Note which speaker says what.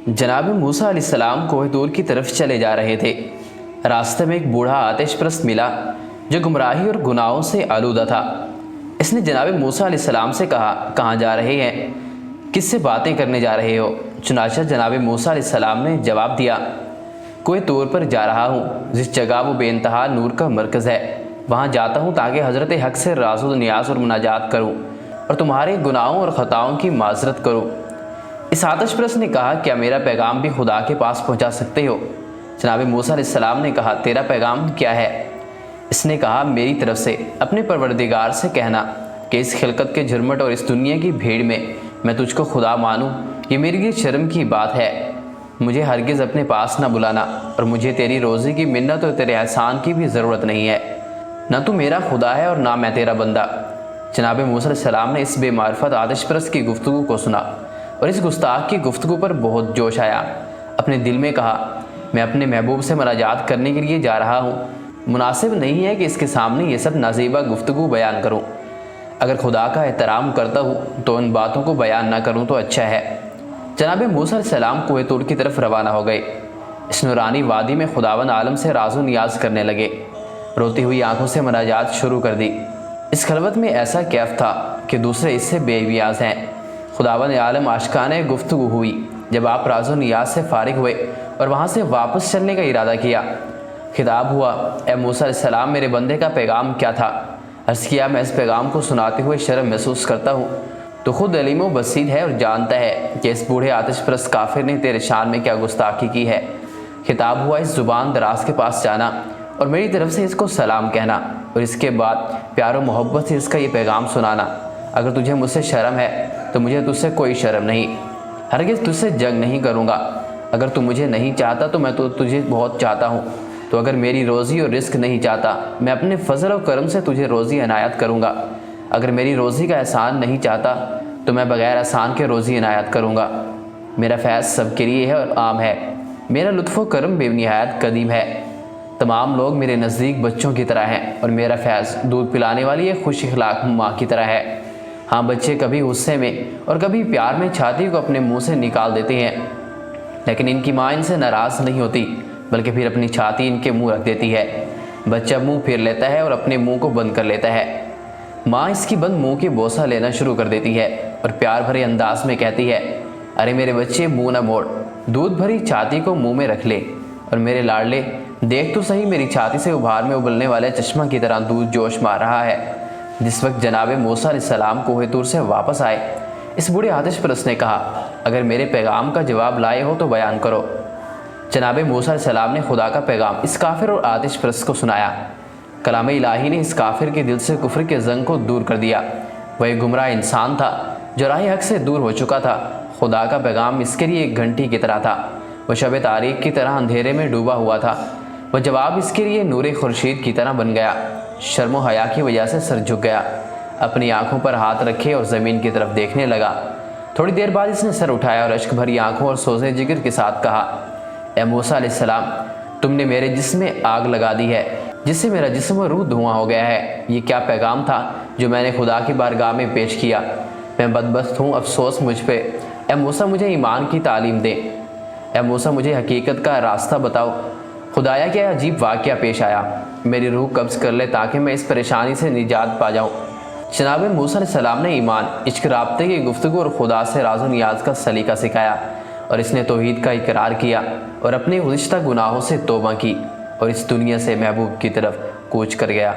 Speaker 1: जनाब मूसा अलैहिस्सलाम कोह तूर की तरफ चले जा रहे थे। रास्ते में एक बूढ़ा आतिश परस्त मिला जो गुमराही और गुनाहों से आलूदा था। इसने जनाब मूसा अलैहिस्सलाम से कहा, कहाँ जा रहे हैं, किससे बातें करने जा रहे हो? चुनाचा जनाब मूसा अलैहिस्सलाम ने जवाब दिया, कोह तूर पर जा रहा हूँ, जिस जगह वो बेइंतहा नूर का मरकज़ है। वहाँ जाता हूँ ताकि हज़रत हक़ से राज़ो नियाज़ और मुनाजात करूँ और तुम्हारे गुनाहों और ख़ताओं की माज़रत करूँ। इस आतिश परस्त ने कहा, क्या मेरा पैगाम भी खुदा के पास पहुँचा सकते हो? जनाब मूसा अलैहिस्सलाम ने कहा, तेरा पैगाम क्या है? इसने कहा, मेरी तरफ से अपने परवरदिगार से कहना कि इस खिलकत के झुरमट और इस दुनिया की भीड़ में मैं तुझको खुदा मानूँ, ये मेरे लिए शर्म की बात है। मुझे हरगिज़ अपने पास न बुलाना और मुझे तेरी रोज़ी की मिन्नत और तेरे एहसान की भी ज़रूरत नहीं है। ना तू मेरा खुदा है और ना मैं तेरा बंदा। जनाब मूसा अलैहिस्सलाम ने इस बेमारफत आतिश परस्त की गुफ्तगू को सुना और इस गुस्ताख की गुफ्तगू पर बहुत जोश आया। अपने दिल में कहा, मैं अपने महबूब से मुनाजात करने के लिए जा रहा हूँ, मुनासिब नहीं है कि इसके सामने ये सब नाज़ीबा गुफ्तगू बयान करूँ। अगर खुदा का एहतराम करता हूँ तो उन बातों को बयान ना करूँ तो अच्छा है। जनाब मूसा अलैहिस्सलाम कोह तूर की तरफ रवाना हो गए। इस नूरानी वादी में खुदावंद आलम से राज़ो नियाज़ करने लगे। रोती हुई आंखों से मुनाजात शुरू कर दी। इस खलवत में ऐसा कैफ था कि दूसरे इससे बेनियाज़ हैं। खुदावंद आलम आशिकाने गुफ्तगू हुई जब आप राज़ो नियाज़ से फारिग हुए और वहाँ से वापस चलने का इरादा किया। खिताब हुआ, ए मूसा अलैहिस्सलाम, मेरे बंदे का पैगाम क्या था? अर्ज़ किया, मैं इस पैगाम को सुनाते हुए शर्म महसूस करता हूँ। तो खुद अलीम व बसीर है और जानता है कि इस बूढ़े आतिश परस्त काफिर ने तेरे शान में क्या गुस्ताखी की है। खिताब हुआ, इस ज़ुबान दराज के पास जाना और मेरी तरफ से इसको सलाम कहना और इसके बाद प्यार और मोहब्बत से इसका ये पैगाम सुनाना। अगर तुझे मुझसे शर्म है तो मुझे तुझसे कोई शर्म नहीं, हरगिज़ तुझसे जंग नहीं करूँगा। अगर तू मुझे नहीं चाहता तो मैं तो तुझे बहुत चाहता हूँ। तो अगर मेरी रोज़ी और रिस्क नहीं चाहता, मैं अपने फजल और करम से तुझे रोज़ी इनायत करूँगा। अगर मेरी रोज़ी का एहसान नहीं चाहता तो मैं बग़ैर एहसान के रोज़ी इनायत करूँगा। मेरा फैज़ सबके लिए है और आम है। मेरा लुत्फ़ व करम बेनिहायत कदीम है। तमाम लोग मेरे नज़दीक बच्चों की तरह हैं और मेरा फैज़ दूध पिलाने वाली एक खुश इखलाक माँ की तरह है। हाँ, बच्चे कभी गुस्से में और कभी प्यार में छाती को अपने मुँह से निकाल देते हैं, लेकिन इनकी माँ इनसे नाराज़ नहीं होती, बल्कि फिर अपनी छाती इनके मुँह रख देती है। बच्चा मुँह फेर लेता है और अपने मुँह को बंद कर लेता है। माँ इसकी बंद मुँह की बोसा लेना शुरू कर देती है और प्यार भरे अंदाज में कहती है, अरे मेरे बच्चे, मुँह न मोड़, दूध भरी छाती को मुँह में रख ले। और मेरे लाडले, देख तो सही, मेरी छाती से उभार में उबलने वाले चश्मा की तरह दूध जोश मार रहा है। जिस वक्त जनाब मूसा अलैहिस्सलाम कोह तूर से वापस आए, इस बूढ़े आतिश परस्त ने कहा, अगर मेरे पैगाम का जवाब लाए हो तो बयान करो। जनाब मूसा अलैहिस्सलाम ने खुदा का पैगाम इस काफिर और आतिश परस्त को सुनाया। कलाम इलाही ने इस काफिर के दिल से कुफ्र के जंग को दूर कर दिया। वह एक गुमराह इंसान था जो राह हक से दूर हो चुका था। खुदा का पैगाम इसके लिए एक घंटी की तरह था। वह शब तारीख की तरह अंधेरे में डूबा हुआ था। वह जवाब इसके लिए नूरे खुर्शीद की तरह बन गया। शर्म व हया की वजह से सर झुक गया, अपनी आंखों पर हाथ रखे और ज़मीन की तरफ देखने लगा। थोड़ी देर बाद इसने सर उठाया और अश्क भरी आंखों और सोज़े जिगर के साथ कहा, ए मूसा अलैहिस्सलाम, तुमने मेरे जिस्म में आग लगा दी है, जिससे मेरा जिस्म और रूह धुआं हो गया है। ये क्या पैगाम था जो मैंने खुदा की बारगाह में पेश किया? मैं बदबख्त हूँ, अफसोस मुझ पे। ए मूसा, मुझे ईमान की तालीम दे। ए मूसा, मुझे हकीकत का रास्ता बताओ। खुदाया, क्या अजीब वाक़या पेश आया, मेरी रूह कब्ज़ कर ले ताकि मैं इस परेशानी से निजात पा जाऊँ। जनाब मूसा अलैहिस्सलाम ने ईमान, इश्क, राब्ते की गुफ्तगू और खुदा से राज़ो नियाज़ का सलीका सिखाया और इसने तौहीद का इकरार किया और अपने गुज़िश्ता गुनाहों से तौबा की और इस दुनिया से महबूब की तरफ कूच कर गया।